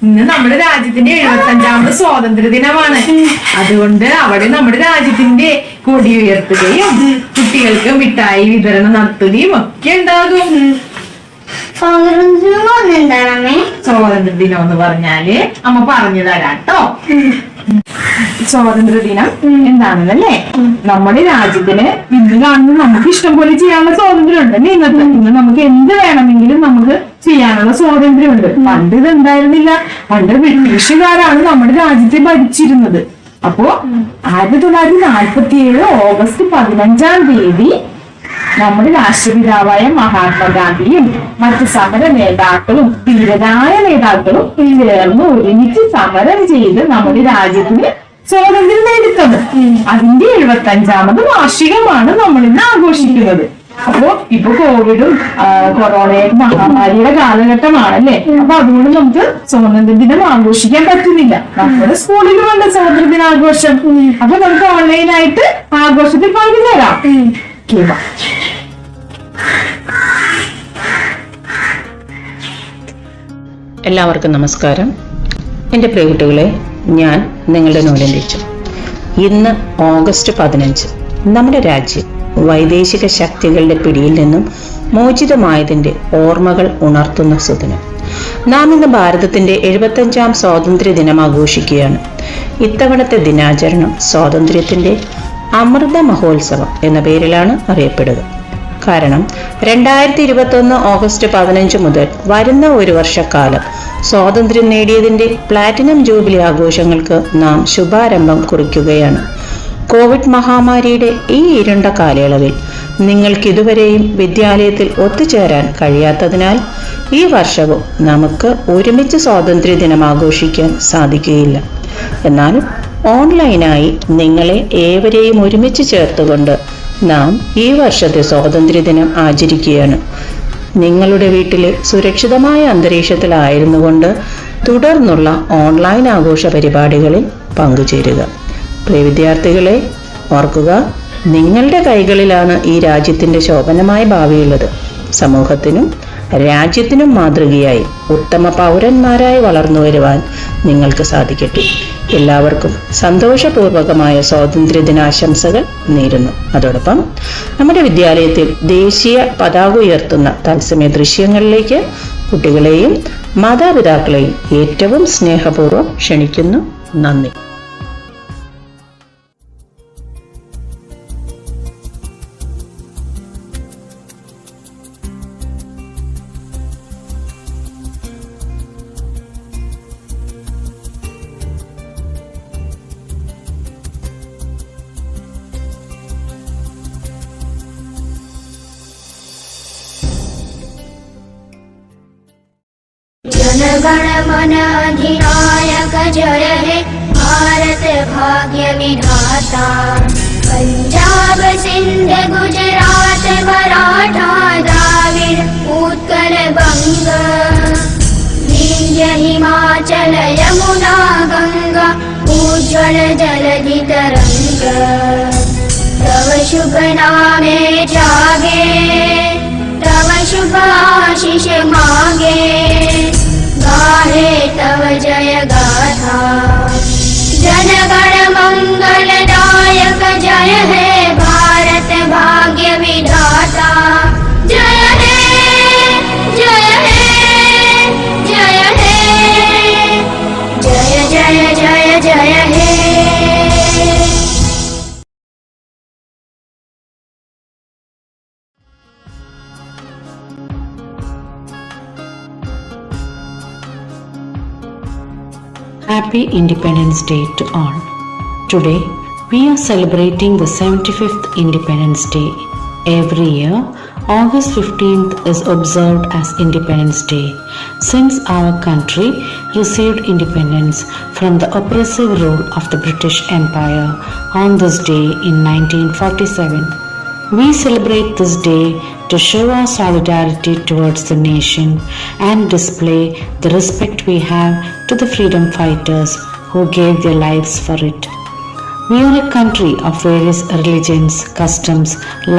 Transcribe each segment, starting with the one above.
ഇന്ന് നമ്മുടെ രാജ്യത്തിന്റെ 75ാമത് സ്വാതന്ത്ര്യ ദിനമാണ്. അതുകൊണ്ട് അവിടെ നമ്മുടെ രാജ്യത്തിന്റെ കൊടി ഉയർത്തുകയും കുട്ടികൾക്ക് മിഠായി വിതരണം നടത്തുകയും ഒക്കെ ഉണ്ടാകും. സ്വാതന്ത്ര്യ ദിനം എന്ന് പറഞ്ഞാല് അമ്മ പറഞ്ഞു തരാട്ടോ. സ്വാതന്ത്ര്യ ദിനം എന്താണെന്നല്ലേ, നമ്മുടെ രാജ്യത്തിന് ഇന്ന് കാണുന്ന നമുക്ക് ഇഷ്ടം പോലെ ചെയ്യാനുള്ള സ്വാതന്ത്ര്യം ഉണ്ട്. ഇന്ന് നമുക്ക് എന്ത് വേണമെങ്കിലും നമുക്ക് ചെയ്യാനുള്ള സ്വാതന്ത്ര്യമുണ്ട്. പണ്ട് ഇത് ഉണ്ടായിരുന്നില്ല. പണ്ട് ബ്രിട്ടീഷുകാരാണ് നമ്മുടെ രാജ്യത്തെ ഭരിച്ചിരുന്നത്. അപ്പോ 1947 ഓഗസ്റ്റ് 15-ാം തീയതി നമ്മുടെ രാഷ്ട്രപിതാവായ മഹാത്മാഗാന്ധിയും മറ്റ് സമര നേതാക്കളും ധീരരായ നേതാക്കളും ചേർന്ന് ഒരുമിച്ച് സമരം ചെയ്ത് നമ്മുടെ രാജ്യത്തിന് സ്വാതന്ത്ര്യം നേടിത്തന്നു. അതിന്റെ 75ാമത് വാർഷികമാണ് നമ്മൾ ഇന്ന് ആഘോഷിക്കുന്നത്. അപ്പോ ഇപ്പൊ കോവിഡും കൊറോണയും മഹാമാരിയുടെ കാലഘട്ടമാണല്ലേ. അപ്പൊ അതുകൊണ്ട് നമുക്ക് സ്വാതന്ത്ര്യ ദിനം ആഘോഷിക്കാൻ പറ്റുന്നില്ല. നമ്മുടെ സ്കൂളിലുമുണ്ട് സ്വാതന്ത്ര്യ ദിനാഘോഷം. അപ്പൊ നമുക്ക് ഓൺലൈനായിട്ട് ആഘോഷത്തിൽ പങ്കുചേരാം. എല്ലാവർക്കും നമസ്കാരം. എൻ്റെ പ്രിയകുട്ടികളെ, ഞാൻ നിങ്ങളുടെ നോലൻ ടീച്ചർ. ഇന്ന് ഓഗസ്റ്റ് 15 നമ്മുടെ രാജ്യം വൈദേശിക ശക്തികളുടെ പിടിയിൽ നിന്നും മോചിതമായതിൻ്റെ ഓർമ്മകൾ ഉണർത്തുന്ന സുദിനം. നാം ഇന്ന് ഭാരതത്തിൻ്റെ 75ാം സ്വാതന്ത്ര്യ ദിനം ആഘോഷിക്കുകയാണ്. ഇത്തവണത്തെ ദിനാചരണം സ്വാതന്ത്ര്യത്തിൻ്റെ അമൃത മഹോത്സവം എന്ന പേരിലാണ് അറിയപ്പെടുക. കാരണം 2021 ഓഗസ്റ്റ് 15 മുതൽ വരുന്ന ഒരു വർഷക്കാലം സ്വാതന്ത്ര്യം നേടിയതിൻ്റെ പ്ലാറ്റിനം ജൂബിലി ആഘോഷങ്ങൾക്ക് നാം ശുഭാരംഭം കുറിക്കുകയാണ്. കോവിഡ് മഹാമാരിയുടെ ഈ ഇരുണ്ട കാലയളവിൽ നിങ്ങൾക്കിതുവരെയും വിദ്യാലയത്തിൽ ഒത്തുചേരാൻ കഴിയാത്തതിനാൽ ഈ വർഷവും നമുക്ക് ഒരുമിച്ച് സ്വാതന്ത്ര്യ ദിനം ആഘോഷിക്കാൻ സാധിക്കുകയില്ല. എന്നാലും ഓൺലൈനായി നിങ്ങളെ ഏവരെയും ഒരുമിച്ച് ചേർത്തുകൊണ്ട് നാം ഈ വർഷത്തെ സ്വാതന്ത്ര്യദിനം ആചരിക്കുകയാണ്. നിങ്ങളുടെ വീട്ടിലെ സുരക്ഷിതമായ അന്തരീക്ഷത്തിലായിരുന്നുകൊണ്ട് തുടർന്നുള്ള ഓൺലൈൻ ആഘോഷ പരിപാടികളിൽ പങ്കുചേരുക. പ്രിയ വിദ്യാർത്ഥികളെ, ഓർക്കുക, നിങ്ങളുടെ കൈകളിലാണ് ഈ രാജ്യത്തിൻ്റെ ശോഭനമായ ഭാവിയുള്ളത്. സമൂഹത്തിനും രാജ്യത്തിനും മാതൃകയായി ഉത്തമ പൗരന്മാരായി വളർന്നു വരുവാൻ നിങ്ങൾക്ക് സാധിക്കട്ടെ. എല്ലാവർക്കും സന്തോഷപൂർവകമായ സ്വാതന്ത്ര്യ ദിനാശംസകൾ നേരുന്നു. അതോടൊപ്പം നമ്മുടെ വിദ്യാലയത്തിൽ ദേശീയ പതാക ഉയർത്തുന്ന തത്സമയ ദൃശ്യങ്ങളിലേക്ക് കുട്ടികളെയും മാതാപിതാക്കളെയും ഏറ്റവും സ്നേഹപൂർവ്വം ക്ഷണിക്കുന്നു. നന്ദി. जनगण मन अधिनायक जय हे भारत भाग्य विधाता। पंजाब सिंध गुजरात मराठा द्राविड़ उत्कल बंग विंध्य हिमाचल यमुना गंगा उज्ज्वल जलधि तरंग। तव शुभ नामे जागे तव शुभ आशीष मांगे गाहे तव जय गाथा। जनगण मंगलदायक जय हे भारत भाग्य विधाता। जय हे जय हे जय हे जय जय जय जय हे। Happy Independence Day to all. Today we are celebrating the 75th Independence Day. Every year, August 15th is observed as Independence Day since our country received independence from the oppressive rule of the British Empire on this day in 1947. We celebrate this day to show our solidarity towards the nation and display the respect we have to the freedom fighters who gave their lives for it. We are a country of various religions, customs,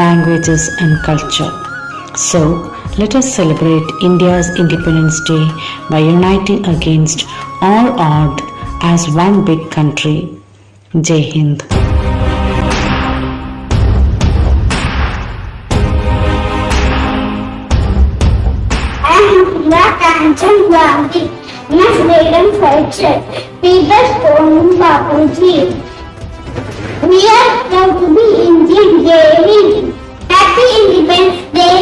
languages and culture. So, let us celebrate India's Independence Day by uniting against all odds as one big country. Jai Hind. I am Priya Kanchan Gandhi, my freedom fighter, Peter Stone Bapuji. We are proud to be Indian Day. Happy Independence Day.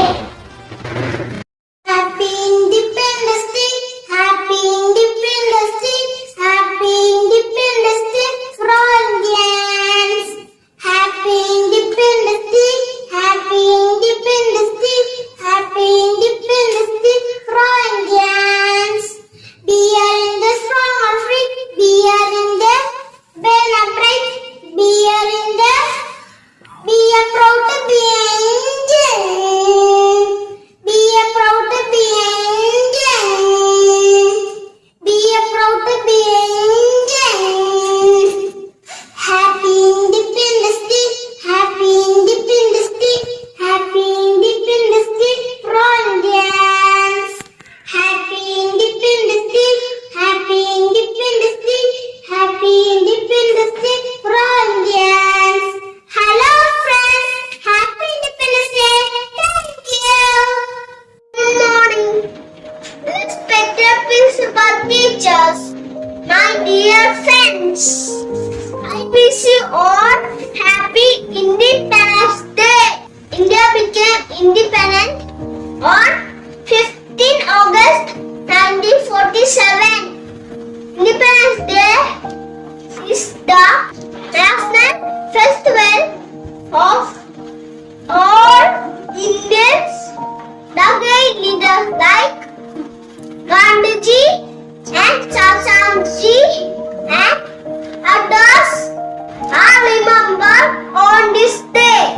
Happy Independence Day. Happy Independence Day. Happy Independence Day for all Indians. Happy Independence Day. Happy Independence Day. Happy Independence Day for all Indians. We are in the strong or free. We are in the well upright. We are in the. We are proud to be Indian. We are proud to be Indian. We are proud to be Indian. Happy Independence Day. Happy Independence Day. Happy Independence Day for all Indians. Happy Independence Day. Happy Independence Day. Happy Independence Day for all Indians. Hello friends. Happy Independence Day. Thank you. Good morning. Respected principal teachers, my dear friends, I wish you all happy Independence Day. India became independent on 15 August 1947. Independence Day is the national festival of all Indians. The great leaders like Gandhiji and Shashanji and others are remembered on this day.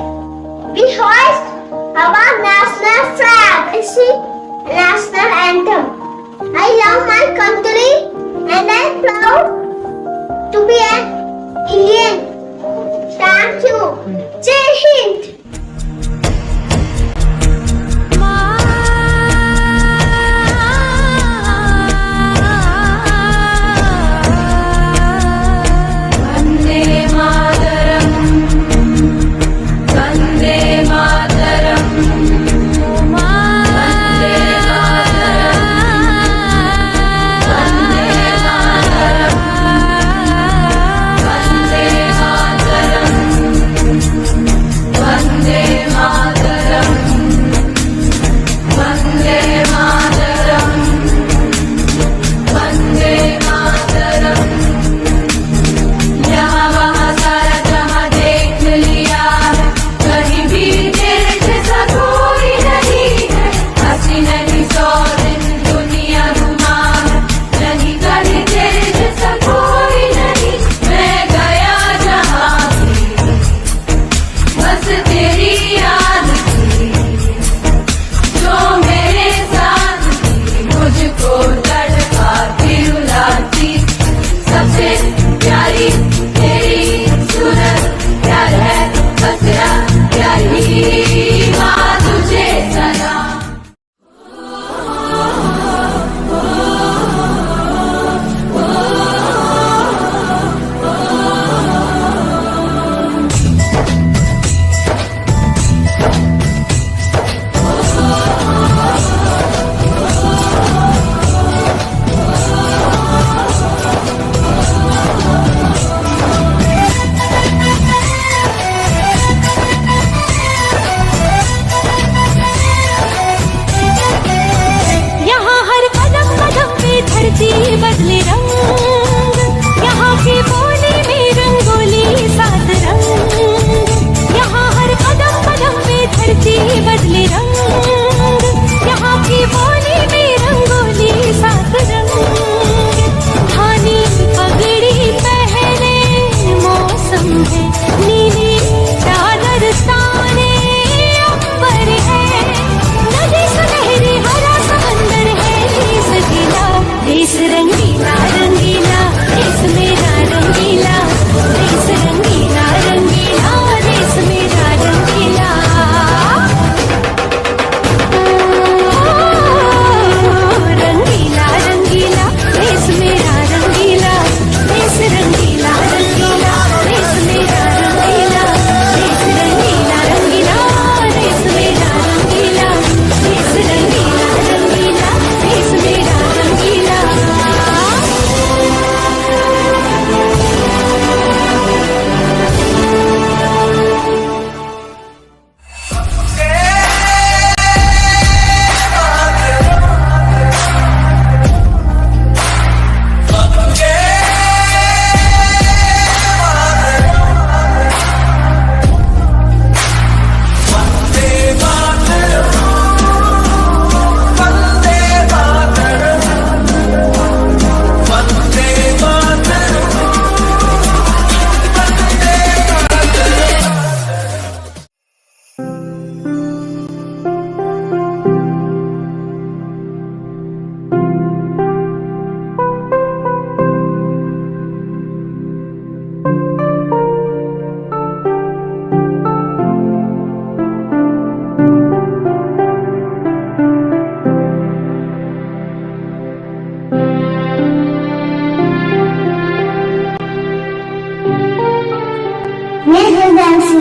We hoist our national flag and sing national anthem. I love my country and I am proud to be an Indian. Thank you. Jai Hind. Vande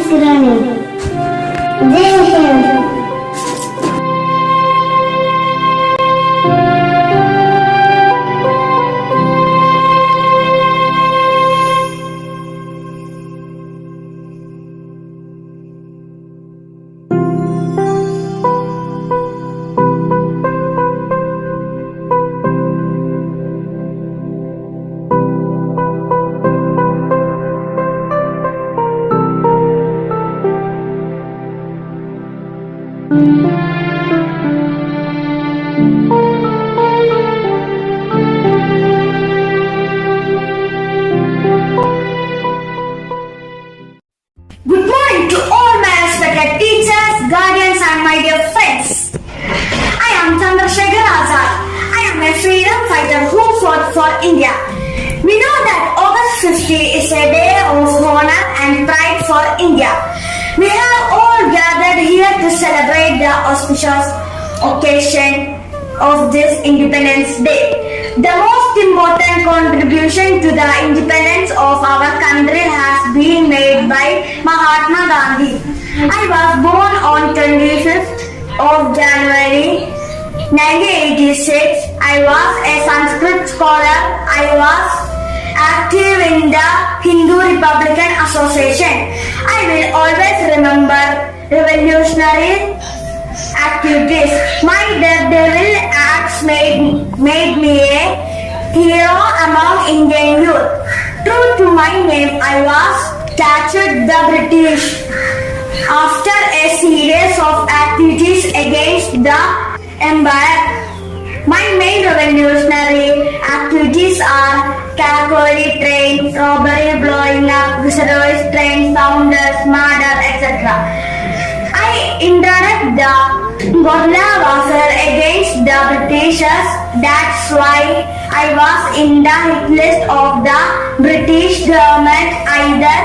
Asgrani. Jai Hind. Good morning to all my respected teachers, guardians and my dear friends. I am Chandrasekhar Azad. I am a freedom fighter who fought for India. We know that August 50 is a day of honor and pride for India. We have all gathered here to celebrate the auspicious occasion of this Independence Day. The most important contribution to the independence of our country has been made by Mahatma Gandhi. I was born on 25th of January 1986. I was a Sanskrit scholar. I was active in the Hindu Republican Association. I will always remember revolutionary activities. My daredevil acts made me a hero among Indian youth. True to my name, I was captured the British after a series of activities against the empire. My main revolutionary activities are Calgary train, robbery, blowing up, reservoir train, sounders, murder, etc. I introduced the guerrilla warfare against the Britishers. That's why I was in the hit list of the British government, either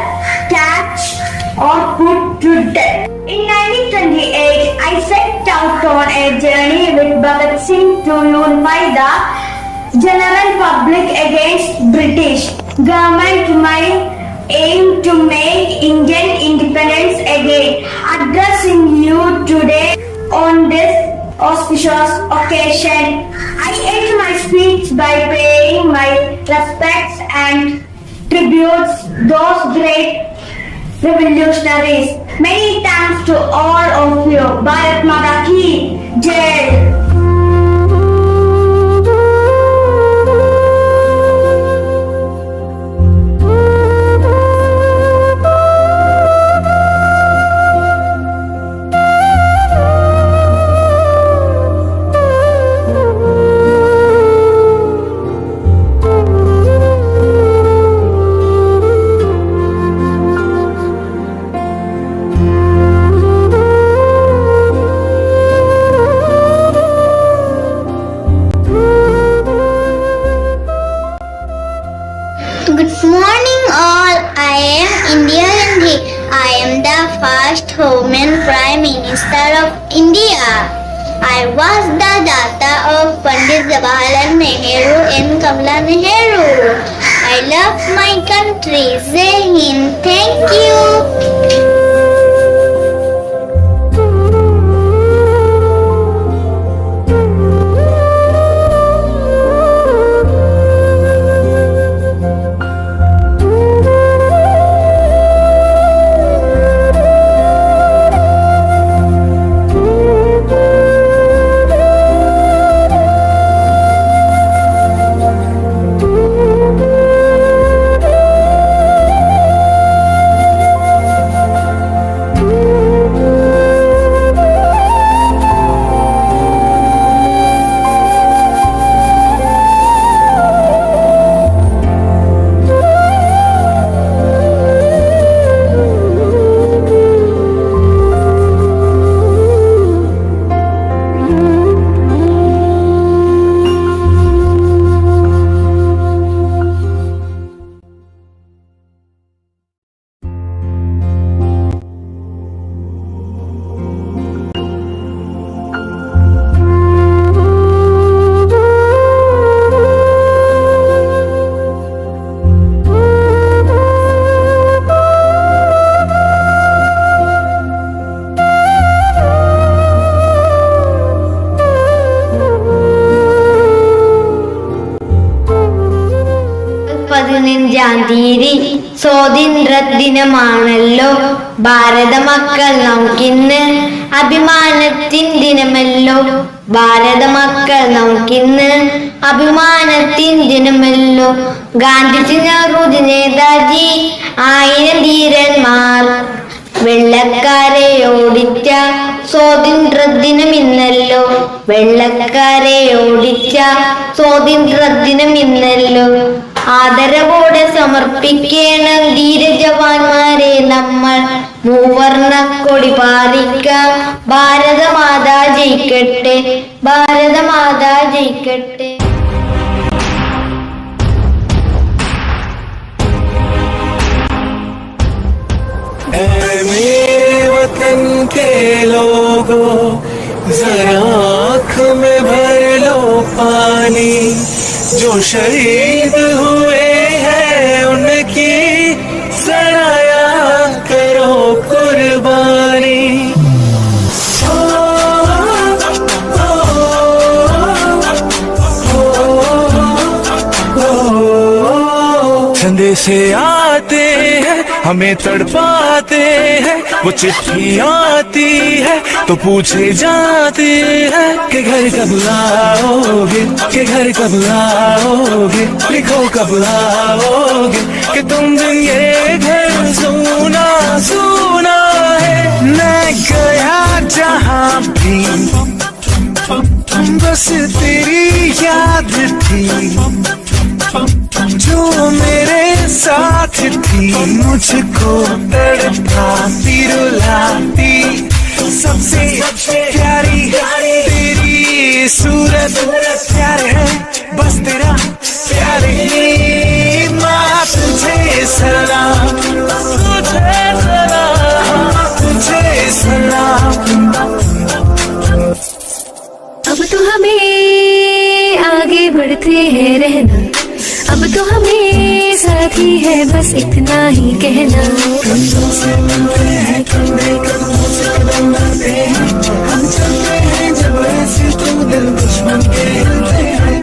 catch or put to death. In 1928, I set out on a journey with Bhagat Singh to unify the general public against British government. My aim to make Indian independence again. Addressing you today on this auspicious occasion, I end my speech by paying my respects and tributes those great revolutionaries. Many thanks to all of you. Bharat Mata Ki Jai. Good morning all. I am Indira Gandhi. I am the first woman Prime Minister of India. I was the daughter of Pandit Jawaharlal Nehru and Kamala Nehru. I love my country. Jai Hind. Thank you. 15 തീയതി സ്വാതന്ത്ര്യ ദിനമാണല്ലോ. ഭാരത മക്കൾ നമുക്കിന്ന് അഭിമാനത്തിൻ ദിനമല്ലോ. ഭാരത മക്കൾ നമുക്കിന്ന് അഭിമാനത്തിൻ ദിനമല്ലോ. ഗാന്ധിജി, നെഹ്റുജി, നേതാജി, 1000 ധീരന്മാർ വെള്ളക്കാരെ ഓടിച്ച സ്വാതന്ത്ര്യ ദിനം ഇന്നല്ലോ. വെള്ളക്കാരെ ഓടിച്ച സ്വാതന്ത്ര്യ ദിനം ഇന്നല്ലോ. ആദരവോടെ സമർപ്പിക്കണം ധീരജവാന്മാരെ നമ്മൾ. മൂവർണ്ണ കൊടി പാലിക്കാം. ഭാരതമാതാ ജയിക്കട്ടെ, ഭാരതമാതാ ജയിക്കട്ടെ. मेरे वतन के लोगों, जरा आँख में भर लो पानी. जो शहीद हुए हैं उनकी सराया करो कुर्बानी. संदेशे आते हैं हमें तड़पाते हैं, वो चिट्ठी आती है तो पूछे जाते हैं कि घर कब लाओगे, कि घर कब लाओगे, लिखो कब लाओगे कि तुम दिन ये घर सुना सुना है. मैं गया जहाँ भी बस तेरी याद थी, जो मेरे साथ थी. मुझको तड़पाती रुलाती, सबसे प्यारी तेरी सूरत. प्यार है बस तेरा प्यार ही. माँ तुझे सलाम, तुझे सलाम, तुझे सलाम. अब तो हमें आगे बढ़ते हैं रहना, अब तो हमें साथी है बस इतना ही कहना. हम तुमसे मिलते हैं कंधे कंधों से कदम मिलते हैं, हम चलते हैं जब ऐसे तो दिल दुश्मन के हिलते हैं.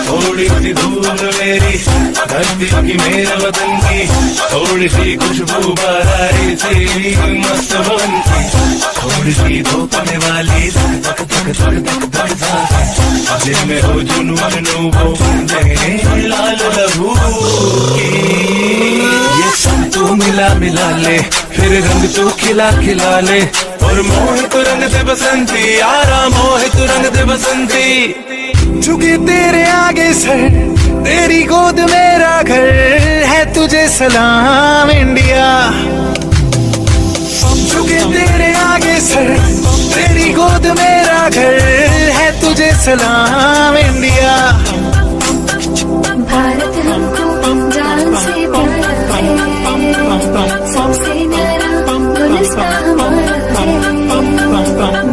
थोड़ी सी धूल मेरी धरती की, मेरे वतन की. थोड़ी सी खुशबू बारारी से मस्त बन की. थोड़ी सी धोपने वाली धक धक धक धक धक धक. जिनमें हो जुनून वो लाल लहू की. ये सब तू मिला मिला ले, फिर रंग तू खिला खिला ले. और मोहित रंग दे बसंती यारा, मोहित रंग दे बसंती. झुके तेरे आगे सर, तेरी गोद मेरा घर है. तुझे सलाम इंडिया. झुके तेरे आगे सर, तेरी गोद मेरा घर है. तुझे सलाम इंडिया. भारत हमको जान से प्यारा है, सबसे न्यारा गुलिस्तां हमारा है.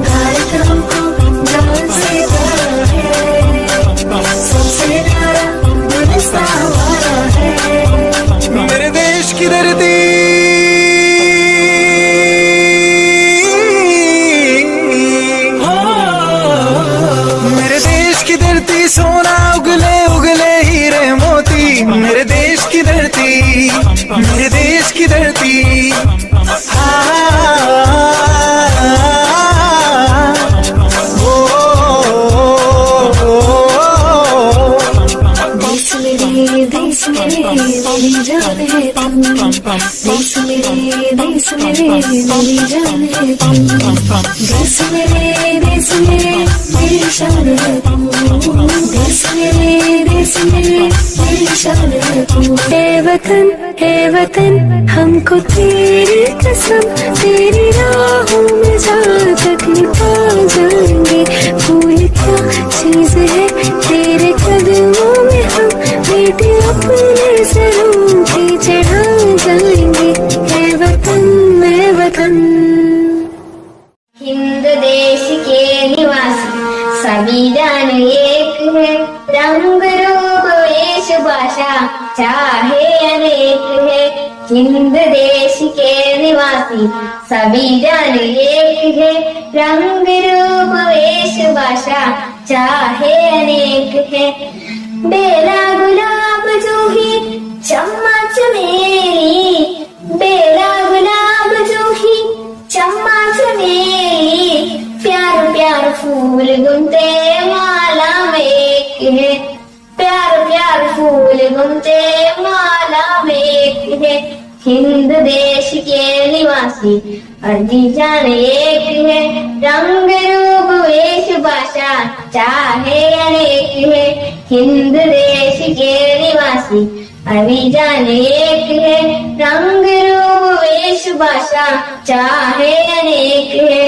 भारत हमको जान से प्यारा है, सबसे न्यारा गुलिस्तां हमारा है. मेरे देश की धरती, मेरे देश की धरती सोना उगले उगले हीरे मोती. मेरे देश की धरती, मेरे देश की धरती. देश मेरे मेरी जान है तुम, देश मेरे मेरी जान है तुम. देश मेरी शान है तुम, देश मेरी शान है तुम. हे वतन हमको तेरी कसम, तेरी राहों में जहाँ तक पा जाएंगे. फूल क्या चीज है तेरे कदमों में, हम बेटे अपने सरों पे चढ़ा जाएंगे. है वतन मैं वतन. हिंद देश के निवासी संविधान एक है. रंग रूप वेश भाषा चाहे अनेक है. हिंद देश के निवासी सभी जन एक है, रंग रूप वेश भाषा चाहे अनेक है। बेला गुलाब जूही चम्मा चमेली, बेला गुलाब जूही चम्मा चमेली, प्यार प्यार फूल गुनते माला में एक है, प्यार प्यार फूल गुनते माला में एक है। हिंद देश के निवासी अर्जी जान एक है, रंग रूप वेश भाषा चाहे अनेक है। हिंद देश के निवासी अर्जी जान एक है, रंग रूप वेश भाषा चाहे अनेक है।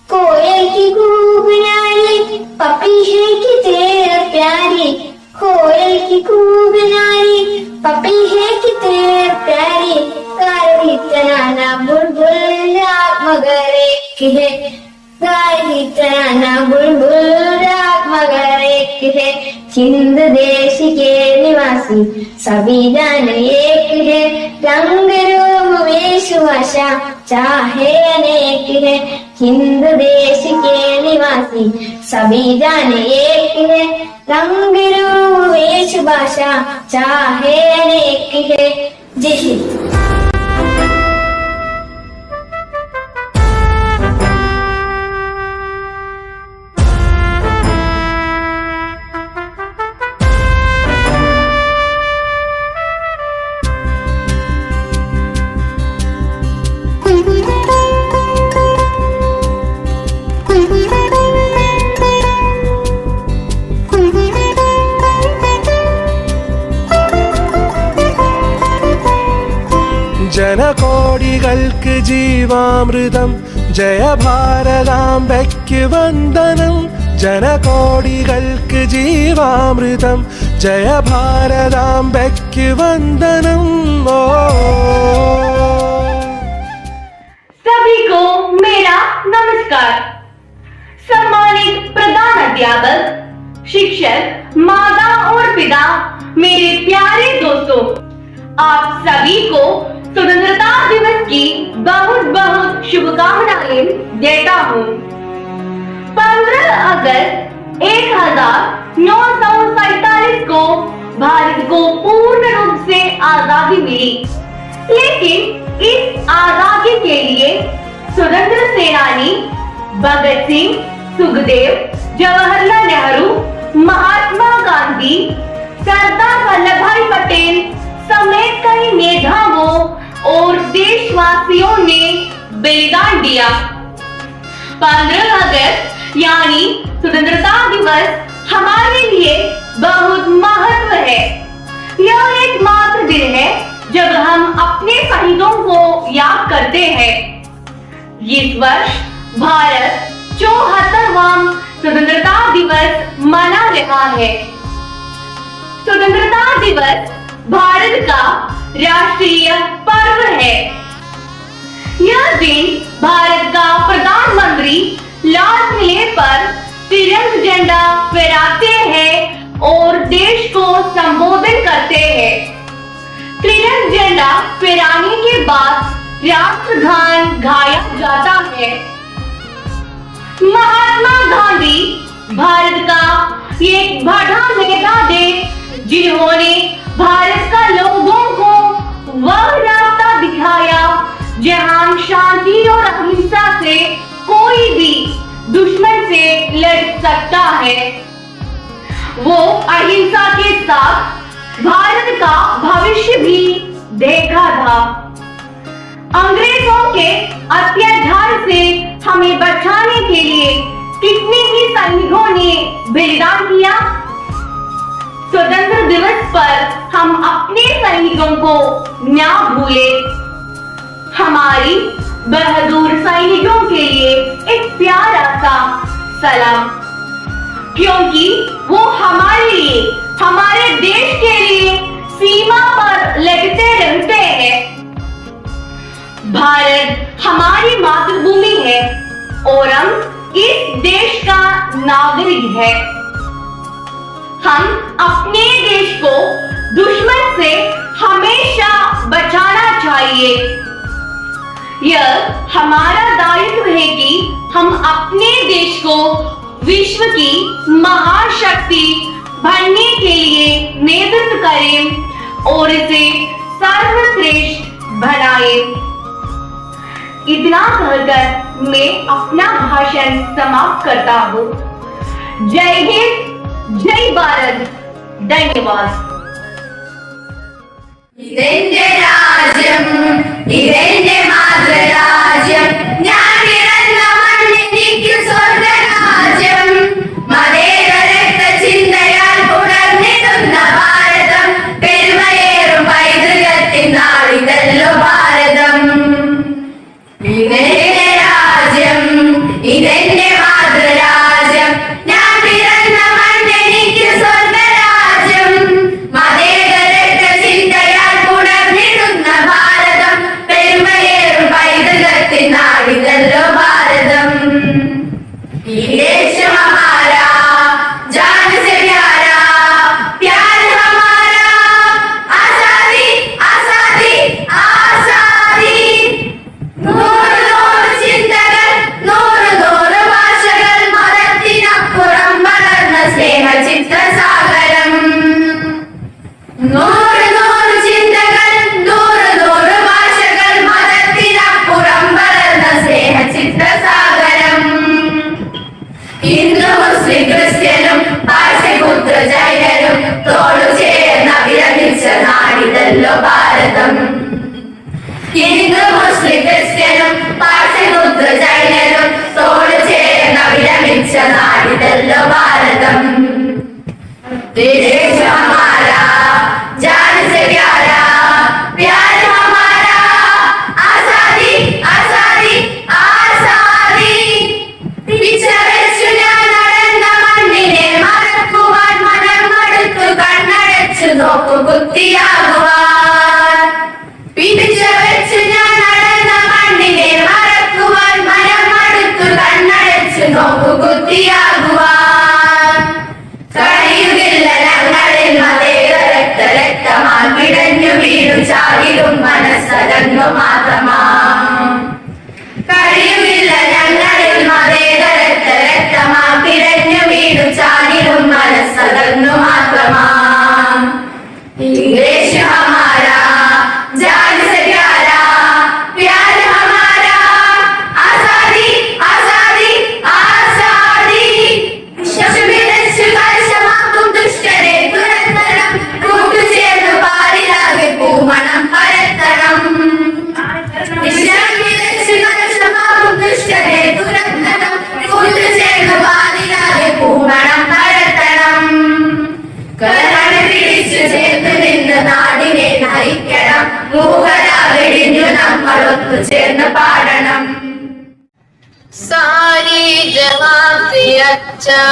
कोयल की खूब न्यारी पपी है कितने प्यारी, कोयल की खूब न्यारी पपी है कितने प्यारी, गाय तराना बुलबुल राग मगर एक है, गाय तराना बुलबुल राग मगर एक है। हिंद देश के निवासी सभी जन एक है, रंग रूप वेश भाषा चाहे अनेक है। हिंद देश के निवासी सभी जन एक है, रंग रूप वेश भाषा चाहे अनेक है। जय हिंद। ജനകോടികൾക്ക് ജീവാമൃതം ജയ ഭാരതാംബയ്ക്ക് വന്ദനം, ജനകോടികൾക്ക് ജീവാമൃതം ജയ ഭാരതാംബയ്ക്ക് വന്ദനം। ഓ सभी को मेरा नमस्कार। सम्मानित प्रधान अध्यापक, शिक्षक, माता और पिता, मेरे प्यारे दोस्तों, आप सभी को स्वतंत्रता दिवस की बहुत बहुत शुभकामनाएं देता हूँ। 15 अगस्त 1947 को भारत को पूर्ण रूप से आजादी मिली, लेकिन इस आजादी के लिए स्वतंत्र सेनानी भगत सिंह, सुखदेव, जवाहरलाल नेहरू, महात्मा गांधी, सरदार वल्लभ भाई पटेल समेत कई नेताओं और देशवासियों ने बलिदान दिया। 15 अगस्त यानी स्वतंत्रता दिवस हमारे लिए बहुत महत्व है। यह एक मात्र दिन है जब हम अपने शहीदों को याद करते हैं। इस वर्ष भारत 74वां स्वतंत्रता दिवस मना रहा है। स्वतंत्रता दिवस भारत का राष्ट्रीय पर्व है। यह दिन भारत का प्रधानमंत्री लाल किले पर तिरंगा झंडा फहराते हैं और देश को संबोधित करते हैं। तिरंगा झंडा फहराने के बाद राष्ट्रगान गाया जाता है। महात्मा गांधी भारत का एक बड़ा नेता थे जिन्होंने भारत का लोगों को वह रास्ता दिखाया जहां शांति और अहिंसा से कोई भी दुश्मन से लड़ सकता है। वो अहिंसा के साथ भारत का भविष्य भी देखा था। अंग्रेजों के अत्याचार से हमें बचाने के लिए कितने ही सैनिकों ने बलिदान किया। स्वतंत्र दिवस पर हम अपने सैनिकों को न भूलें। हमारी बहादुर सैनिकों के लिए एक प्यारा सा सलाम, क्योंकि वो हमारे लिए, हमारे देश के लिए सीमा पर लड़ते रहते हैं। भारत हमारी मातृभूमि है और हम इस देश का नागरिक है। हम अपने देश को दुश्मन से हमेशा बचाना चाहिए। यह हमारा दायित्व है कि हम अपने देश को विश्व की महाशक्ति बनने के लिए नेतृत्व करें और इसे सर्वश्रेष्ठ बनाए। इतना कहकर मैं अपना भाषण समाप्त करता हूँ। जय हिंद, जय भारत, धन्यवाद। ഇതെന്റെ രാജ്യം, ഇതെന്റെ മാതൃരാജ്യം, ഞാൻ പിറന്ന മണ്ണെനിക്ക് സ്വർഗരാജ്യം. മതേതരത്വ ചിന്തയാൽ പുണർന്നിടുന്ന ഭാരതം, പെരുമയേറും പൈതൃകത്തിൻ നാളിതല്ലോ ഭാരതം. ഇതെന്റെ രാജ്യം, ഇതെന്റെ മാതൃരാജ്യം, ഞാൻ പിറന്ന മണ്ണെനിക്ക് സ്വർഗരാജ്യം. മതേതരത്വ ചിന്തയാൽ പുണർന്നിടുന്ന ഭാരതം, പെരുമയേറും പൈതൃകത്തിൻ നാളിതല്ലോ ഭാരതം. ഈ ദേശം ഹമാരാ, ജാൻ സെ പ്യാരാ, പ്യാർ ഹമാരാ, ആസാദി ആസാദി ആസാദി. നൂറ് നൂറ് ചിന്തകൾ, നൂറ് നൂറ് ഭാഷകൾ, മതത്തിനപ്പുറം വളർന്ന സ്നേഹചിത്രസാഗരം. നൂറ് നൂറ് ചിന്തകൾ, നൂറ് നൂറ് ഭാഷകൾ, മതത്തിനപ്പുറം വളർന്ന സ്നേഹചിത്രസാഗരം. ഹിന്ദു മുസ്ലിം ക്രിസ്ത്യനും പാർശ്വപുത്ര ജൈനനും തോളു ചേർന്ന വിരമിച്ച നാടിതല്ലോ ഭാരതം. ഹിന്ദു മുസ്ലിം ക്രിസ്ത്യനും പാർശ്വപുത്ര ജൈനനും തോളു ചേർന്ന വിരമിച്ച നാടിതല്ലോ ഭാരതം. देश हमारा, जान से प्यारा, प्यार हमारा, आजादी आजादी आजादी. പിച്ചവെച്ചു ഞാൻ നടന്ന മണ്ണിനെ മറക്കുവാൻ മനം മടുത്തു കണ്ണടച്ചു നോക്കു കുത്തിയാകുവാൻ. പിച്ചവെച്ചു ഞാൻ നടന്ന മണ്ണിനെ മറക്കുവാൻ മനം മടുത്തു കണ്ണടച്ചു നോക്കു കുത്തിയാകുവാൻ. കഴിയുകില്ല ഞങ്ങളിൽ മതേതരത്വ രക്തമാൽ പിടഞ്ഞു വീണു ചാകിലും മനസ്സകന്നു മാത്രമാ. കഴിയുകില്ല ഞങ്ങളിൽ മതേതരത്വ രക്തമാൽ പിടഞ്ഞു വീണു ചാകിലും മനസ്സകന്നു മാത്രമാ. ദേശ ഹമാരാ, ജാൻ സെ പ്യാരാ, പ്യാർ ഹമാരാ, ആസാദി ആസാദി ആസാദി. ശബ്ദമിരച്ചു കർശമാക്കും ദുഷ്ടരെ തുരത്തണം, കൂട്ടുചേർന്നു പാലിലാകെ പൂമണം പരത്തണം. ശബ്ദമിരച്ചു കർശമാക്കും ദുഷ്ടരെ തുരത്തണം, കൂട്ടുചേർന്നു പാലിലാകെ പൂമണം പരത്തണം. കരൾ പിടിച്ചു ചേർന്ന് നിന്ന് നാടിനെ നയിക്കണം, മൂകരാവിടിഞ്ഞു നമ്മൾ ഒത്തുചേർന്ന് പാടണം. सारी जहां से अच्छा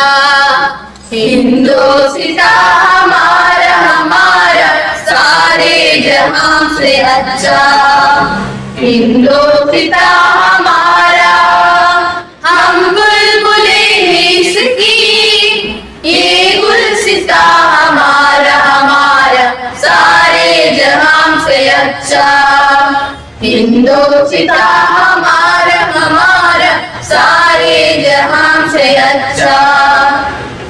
हिंदुस्तान हमारा हमारा, सारे जहां से अच्छा हिंदुस्तान हमारा. हम बुलबुले हैं इसकी, ये गुलसिता हमारा हमारा, सारे जहां से अच्छा हिंदुस्तान हमारा हमारा, सारे जहां से अच्छा.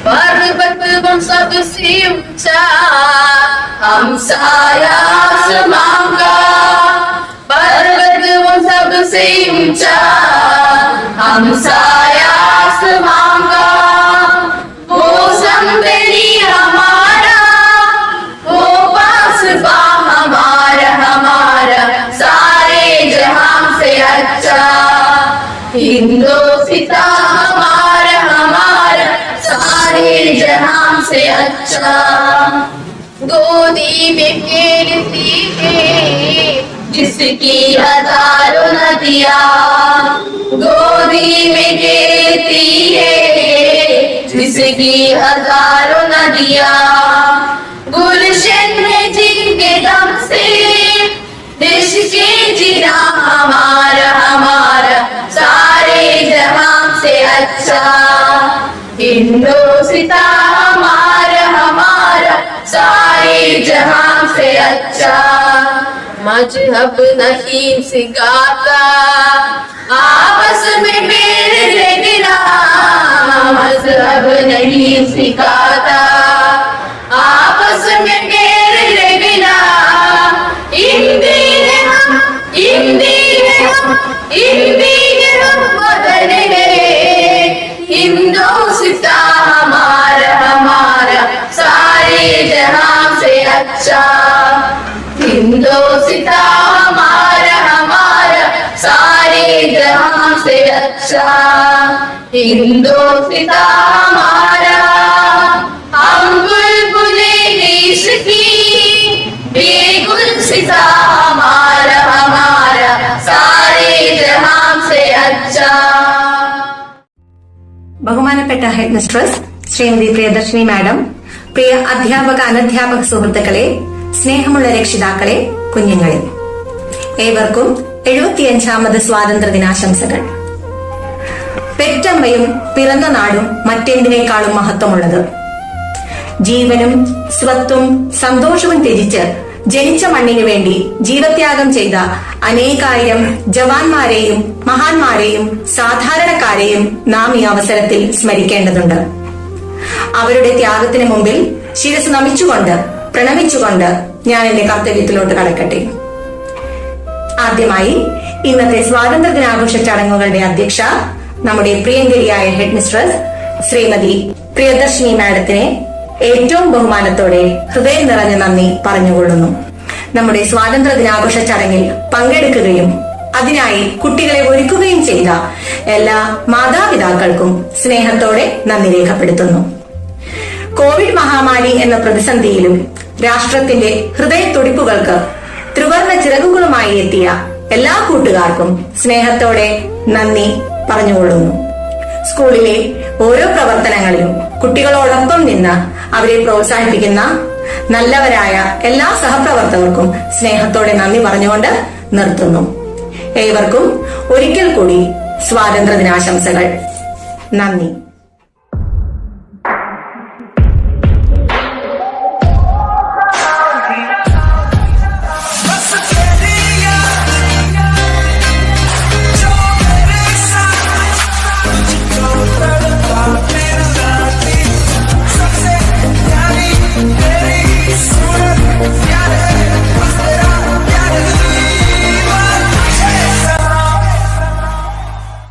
पर्वत हम सबसे ऊंचा, हम साया आसमां का. पर्वत हम सबसे ऊंचा, हम साया आसमां का. वो संतरी हमारा, वो पासबा हमारा हमारा, सारे जहां से अच्छा हिंदुस्तान हमारा हमारा, सारे जहां से अच्छा. गोदी में खेलती है जिसकी हजारों नदियां, गोदी में खेलती है जिसकी हजारों नदियां. गुलशन में जिनके दम से देश के जिना हमारा हमारा, सारे जहां से अच्छा हिंदुस्तान हमारा हमारा, सारे जहां से अच्छा मजहब नहीं सिखाता आपस में मेरे गिरा मजहब नहीं सिखाता आपस में मेरे गिरा हिंदी है हम बदल हिंदुस्ता हमारा सारे जहां से अच्छा हिंदुस्ता हमारा सारे जहां से अच्छा हिंदुस्ता हमारा हम बुलबुले देश की बेगुलसिता हमारा सारे जहां से अच्छा. ബഹുമാനപ്പെട്ട head mistress Shrimati Priyadarshini madam, പ്രിയ അധ്യാപക അനധ്യാപക സുഹൃത്തുക്കളെ, സ്നേഹമുള്ള രക്ഷിതാക്കളെ, കുഞ്ഞുങ്ങളെ, ഏവർക്കും 75ാമത് സ്വാതന്ത്ര്യ ദിനാശംസകൾ. പെറ്റമ്മയും പിറന്ന നാടും മറ്റെന്തിനേക്കാളും മഹത്വമുള്ളത്. ജീവനും സ്വത്തും സന്തോഷവും ത്യജിച്ച് ജനിച്ച മണ്ണിനു വേണ്ടി ജീവത്യാഗം ചെയ്ത അനേകായിരം ജവാന്മാരെയും മഹാന്മാരെയും സാധാരണക്കാരെയും നാം ഈ അവസരത്തിൽ സ്മരിക്കേണ്ടതുണ്ട്. അവരുടെ ത്യാഗത്തിന് മുമ്പിൽ ശിരസ് നമിച്ചുകൊണ്ട് പ്രണമിച്ചുകൊണ്ട് ഞാൻ എന്റെ കർത്തവ്യത്തിലോട്ട് കടക്കട്ടെ. ആദ്യമായി ഇന്നത്തെ സ്വാതന്ത്ര്യ ദിനാഘോഷ ചടങ്ങുകളുടെ അധ്യക്ഷ നമ്മുടെ പ്രിയങ്കരിയായ ഹെഡ് മിസ്ട്രസ് ശ്രീമതി പ്രിയദർശിനി മാഡത്തിനെ ഏറ്റവും ബഹുമാനത്തോടെ ഹൃദയം നിറഞ്ഞ നന്ദി പറഞ്ഞുകൊള്ളുന്നു. നമ്മുടെ സ്വാതന്ത്ര്യ ദിനാഘോഷ ചടങ്ങിൽ പങ്കെടുക്കുകയും അതിനായി കുട്ടികളെ ഒരുക്കുകയും ചെയ്ത എല്ലാ മാതാപിതാക്കൾക്കും സ്നേഹത്തോടെ നന്ദി രേഖപ്പെടുത്തുന്നു. കോവിഡ് മഹാമാരി എന്ന പ്രതിസന്ധിയിലും രാഷ്ട്രത്തിന്റെ ഹൃദയത്തുടിപ്പുകൾക്ക് ത്രിവർണ്ണ ചിറകുകളുമായി എത്തിയ എല്ലാ കൂട്ടുകാർക്കും സ്നേഹത്തോടെ നന്ദി പറഞ്ഞുകൊള്ളുന്നു. സ്കൂളിലെ ഓരോ പ്രവർത്തനങ്ങളിലും കുട്ടികളോടൊപ്പം നിന്ന് അവരെ പ്രോത്സാഹിപ്പിക്കുന്ന നല്ലവരായ എല്ലാ സഹപ്രവർത്തകർക്കും സ്നേഹത്തോടെ നന്ദി പറഞ്ഞുകൊണ്ട് നിർത്തുന്നു. ഏവർക്കും ഒരിക്കൽ കൂടി സ്വാതന്ത്ര്യ ദിനാശംസകൾ. നന്ദി.